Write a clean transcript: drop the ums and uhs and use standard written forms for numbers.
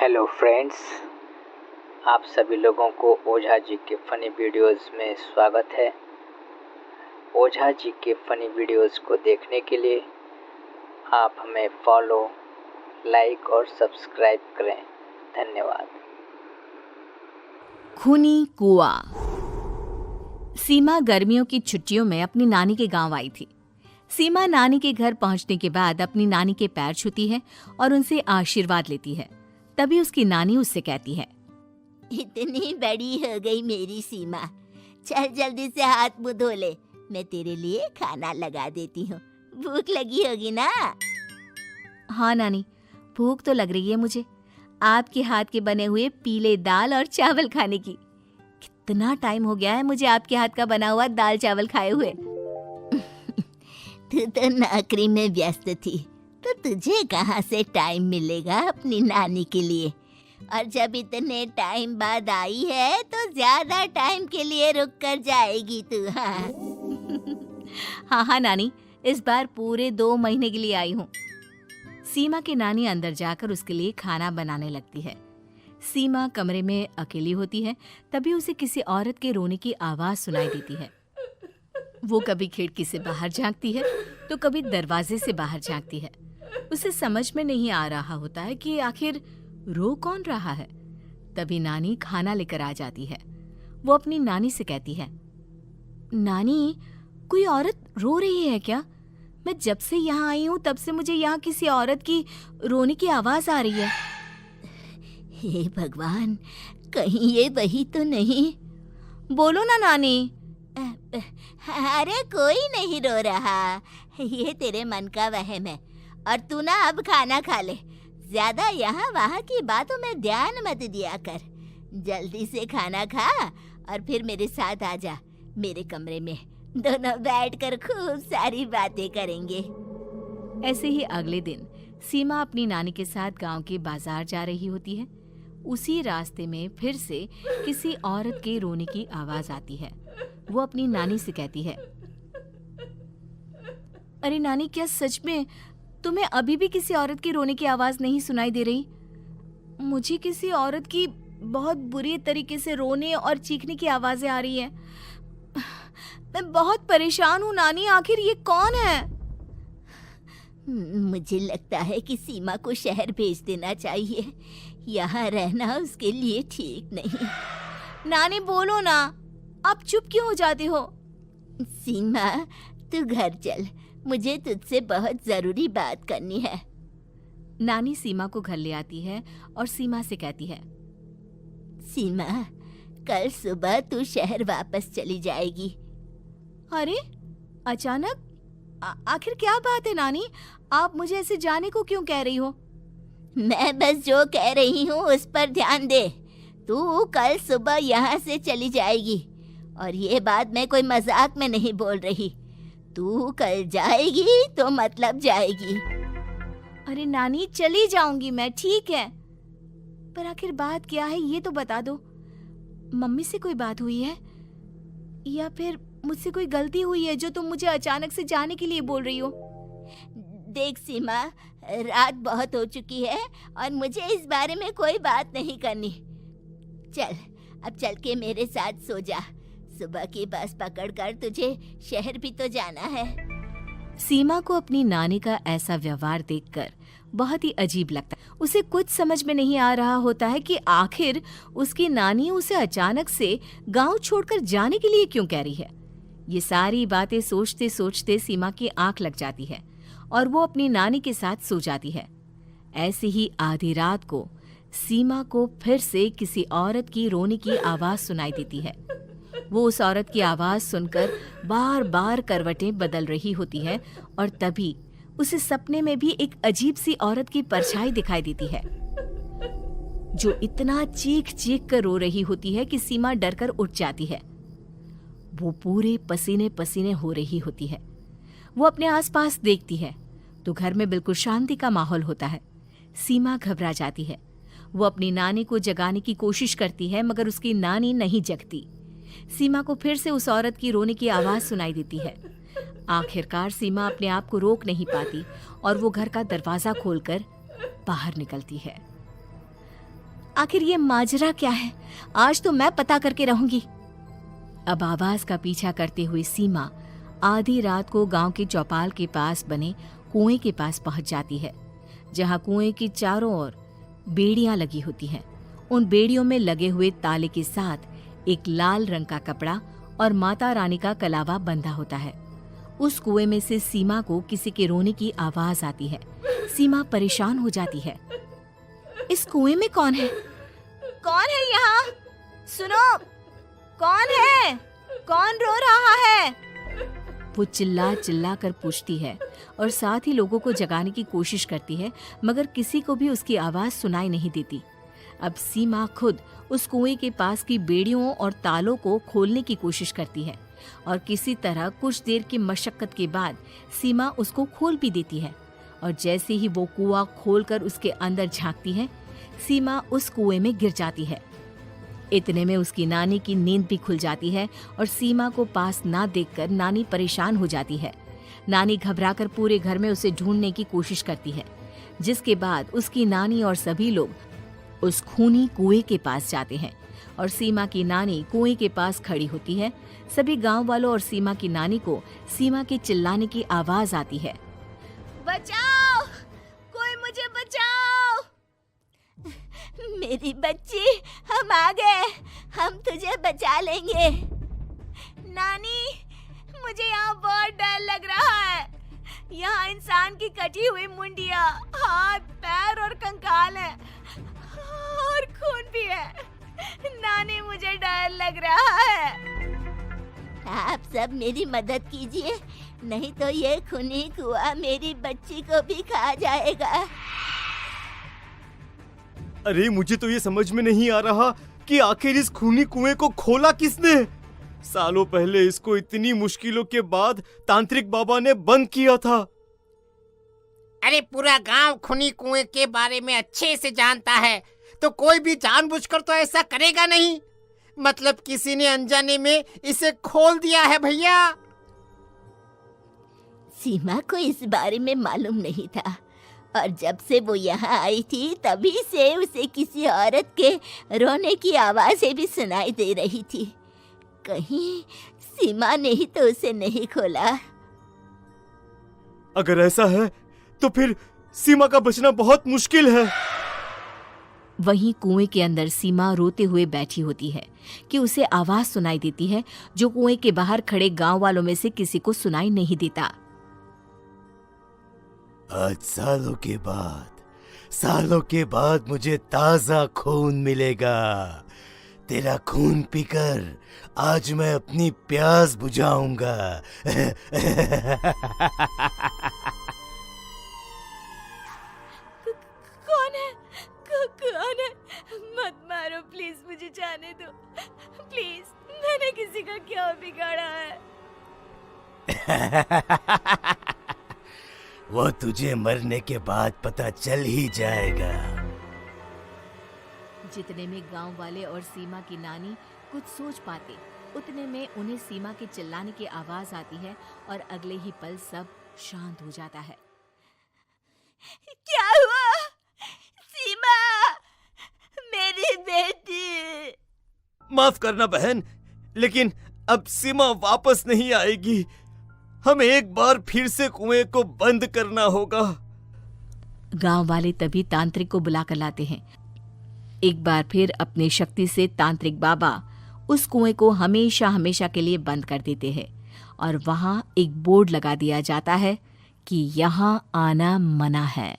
Hello friends, आप सभी लोगों को ओझा जी के फ़नी वीडियोस में स्वागत है। ओझा जी के फ़नी वीडियोस को देखने के लिए आप हमें फॉलो, लाइक और सब्सक्राइब करें। धन्यवाद। खूनी कुआं। सीमा गर्मियों की छुट्टियों में अपनी नानी के गांव आई थी। सीमा नानी के घर पहुंचने के बाद अपनी नानी के पैर छूती है और उनसे आशीर्वाद लेती है। तभी उसकी नानी उससे कहती है, इतनी बड़ी हो गई मेरी सीमा, चल जल्दी से हाथ मुंह धो ले, मैं तेरे लिए खाना लगा देती हूँ। भूख लगी होगी ना? हाँ नानी, भूख तो लग रही है मुझे, आपके हाथ के बने हुए पीले दाल और चावल खाने की। कितना टाइम हो गया है मुझे आपके हाथ का बना हुआ दाल चावल खाए हुए। तू तो नौकरी में व्यस्त थी, तो तुझे कहाँ से टाइम मिलेगा अपनी नानी के लिए? और जब इतने टाइम बाद आई है तो ज्यादा टाइम के लिए रुक कर जाएगी तू। हाँ नानी, इस बार पूरे 2 महीने के लिए आई हूँ। सीमा की नानी अंदर जाकर उसके लिए खाना बनाने लगती है। सीमा कमरे में अकेली होती है, तभी उसे किसी औरत के रोने की आवाज सुनाई देती है। वो कभी खिड़की से बाहर झांकती है तो कभी दरवाजे से बाहर झांकती है। उसे समझ में नहीं आ रहा होता है कि आखिर रो कौन रहा है। तभी नानी खाना लेकर आ जाती है। वो अपनी नानी से कहती है, नानी, कोई औरत रो रही है क्या? मैं जब से यहाँ आई हूँ तब से मुझे यहाँ किसी औरत की रोने की आवाज आ रही है। हे भगवान, कहीं ये वही तो नहीं? बोलो ना नानी। अरे कोई नहीं रो रहा, ये तेरे मन का वहम है। और तू ना अब खाना खा ले, ज्यादा यहाँ वहाँ की बातों में ध्यान मत दिया कर। जल्दी से खाना खा और फिर मेरे साथ आ जा मेरे कमरे में, दोनों बैठकर खूब सारी बातें करेंगे। ऐसे ही अगले दिन सीमा अपनी नानी के साथ गांव के बाजार जा रही होती है। उसी रास्ते में फिर से किसी औरत के रोने की आवाज आती है। वो अपनी नानी से कहती है, अरे नानी, क्या सच में तुम्हें अभी भी किसी औरत की रोने की आवाज नहीं सुनाई दे रही? मुझे किसी औरत की बहुत बुरी तरीके से रोने और चीखने की आवाजें आ रही हैं। मैं बहुत परेशान हूँ नानी, आखिर ये कौन है? मुझे लगता है कि सीमा को शहर भेज देना चाहिए, यहाँ रहना उसके लिए ठीक नहीं। नानी बोलो ना, आप चुप क्यों हो जाते हो? सीमा, तू घर चल, मुझे तुझसे बहुत जरूरी बात करनी है। नानी सीमा को घर ले आती है और सीमा से कहती है, सीमा, कल सुबह तू शहर वापस चली जाएगी। अरे अचानक? आखिर क्या बात है नानी, आप मुझे ऐसे जाने को क्यों कह रही हो? मैं बस जो कह रही हूँ उस पर ध्यान दे। तू कल सुबह यहाँ से चली जाएगी, और ये बात मैं कोई मजाक में नहीं बोल रही। तू कल जाएगी तो मतलब जाएगी। अरे नानी, चली जाऊंगी मैं, ठीक है, पर आखिर बात क्या है ये तो बता दो। मम्मी से कोई बात हुई है या फिर मुझसे कोई गलती हुई है जो तुम मुझे अचानक से जाने के लिए बोल रही हो? देख सीमा, रात बहुत हो चुकी है और मुझे इस बारे में कोई बात नहीं करनी। चल, अब चल के मेरे साथ सो जा। सुबह की बस पकड़कर तुझे शहर भी तो जाना है। सीमा को अपनी नानी का ऐसा व्यवहार देखकर बहुत ही अजीब लगता है। उसे कुछ समझ में नहीं आ रहा होता है कि आखिर उसकी नानी उसे अचानक से गांव छोड़कर जाने के लिए क्यों कह रही है। ये सारी बातें सोचते सोचते सीमा की आंख लग जाती है और वो अपनी नानी के साथ सो जाती है। ऐसी ही आधी रात को सीमा को फिर से किसी औरत की रोने की आवाज सुनाई देती है। वो उस औरत की आवाज सुनकर बार बार करवटें बदल रही होती है और तभी उसे सपने में भी एक अजीब सी औरत की परछाई दिखाई देती है, जो इतना चीख चीख कर रो रही होती है कि सीमा डरकर उठ जाती है। वो पूरे पसीने पसीने हो रही होती है। वो अपने आसपास देखती है तो घर में बिल्कुल शांति का माहौल होता है। सीमा घबरा जाती है। वो अपनी नानी को जगाने की कोशिश करती है, मगर उसकी नानी नहीं जगती। सीमा को फिर से उस औरत की रोने की आवाज सुनाई देती है। आखिरकार सीमा अपने आप को रोक नहीं पाती और वो घर का दरवाजा खोलकर बाहर निकलती है। आखिर ये माजरा क्या है? आज तो मैं पता करके रहूंगी। अब आवाज का पीछा करते हुए सीमा आधी रात को गांव के चौपाल के पास बने कुएं के पास पहुंच जाती है, जहां कुएं की चारों ओर बेड़ियां लगी होती हैं। उन बेड़ियों में लगे हुए ताले के साथ एक लाल रंग का कपड़ा और माता रानी का कलावा बंधा होता है। उस कुएं में से सीमा को किसी के रोने की आवाज आती है। सीमा परेशान हो जाती है। इस कुएं में कौन है? कौन है यहाँ? सुनो, कौन है? कौन रो रहा है? वो चिल्ला चिल्ला कर पूछती है और साथ ही लोगों को जगाने की कोशिश करती है, मगर किसी को भी उसकी आवाज सुनाई नहीं देती। अब सीमा खुद उस कुएं के पास की बेड़ियों और तालों को खोलने की कोशिश करती है और किसी तरह कुछ देर की मशक्कत के बाद सीमा उसको खोल भी देती है। और जैसे ही वो कुआं खोलकर उसके अंदर झांकती है, सीमा उस कुएं में गिर जाती है। इतने में उसकी नानी की नींद भी खुल जाती है और सीमा को पास ना देखकर नानी परेशान हो जाती है। नानी घबराकर पूरे घर में उसे ढूंढने की कोशिश करती है, जिसके बाद उसकी नानी और सभी लोग उस खूनी कुएं के पास जाते हैं और सीमा की नानी कुएं के पास खड़ी होती है। सभी गांव वालों और सीमा की नानी को सीमा के चिल्लाने की आवाज आती है। बचाओ, कोई मुझे बचाओ। मेरी बच्ची, हम आ गए, हम तुझे बचा लेंगे। नानी, मुझे यहाँ बहुत डर लग रहा है। यहाँ इंसान की कटी हुई मुंडिया, हाथ, पैर और कंकाल है और खून भी है। नानी, मुझे डर लग रहा है। आप सब मेरी मदद कीजिए, नहीं तो ये खूनी कुआं मेरी बच्ची को भी खा जाएगा। अरे मुझे तो ये समझ में नहीं आ रहा कि आखिर इस खूनी कुएं को खोला किसने। सालों पहले इसको इतनी मुश्किलों के बाद तांत्रिक बाबा ने बंद किया था। अरे पूरा गांव खूनी कुएं के बारे में अच्छे से जानता है, तो कोई भी जानबूझकर तो ऐसा करेगा नहीं। मतलब किसी ने अनजाने में इसे खोल दिया है भैया। सीमा को इस बारे में मालूम नहीं था और जब से वो यहाँ आई थी तभी से उसे किसी औरत के रोने की आवाज़ें भी सुनाई दे रही थी। कहीं सीमा ने ही तो उसे नहीं खोला। अगर ऐसा है तो फिर सीमा का बचना बहुत मुश्किल है। वहीं कुएं के अंदर सीमा रोते हुए बैठी होती है कि उसे आवाज सुनाई देती है जो कुएं के बाहर खड़े गांव वालों में से किसी को सुनाई नहीं देता। आज सालों के बाद मुझे ताजा खून मिलेगा। तेरा खून पीकर आज मैं अपनी प्यास बुझाऊंगा। कौन है? मत मारो प्लीज, मुझे जाने दो प्लीज। मैंने किसी का क्या बिगाड़ा है? वो तुझे मरने के बाद पता चल ही जाएगा। जितने में गांव वाले और सीमा की नानी कुछ सोच पाते, उतने में उन्हें सीमा के चिल्लाने की आवाज आती है और अगले ही पल सब शांत हो जाता है। क्या हुआ? सीमा, मेरी बेटी। माफ करना बहन, लेकिन अब सीमा वापस नहीं आएगी। हमें एक बार फिर से कुएं को बंद करना होगा। गांव वाले तभी तांत्रिक को बुलाकर लाते हैं। एक बार फिर अपनी शक्ति से तांत्रिक बाबा उस कुएं को हमेशा हमेशा के लिए बंद कर देते हैं और वहां एक बोर्ड लगा दिया जाता है कि यहाँ आना मना है।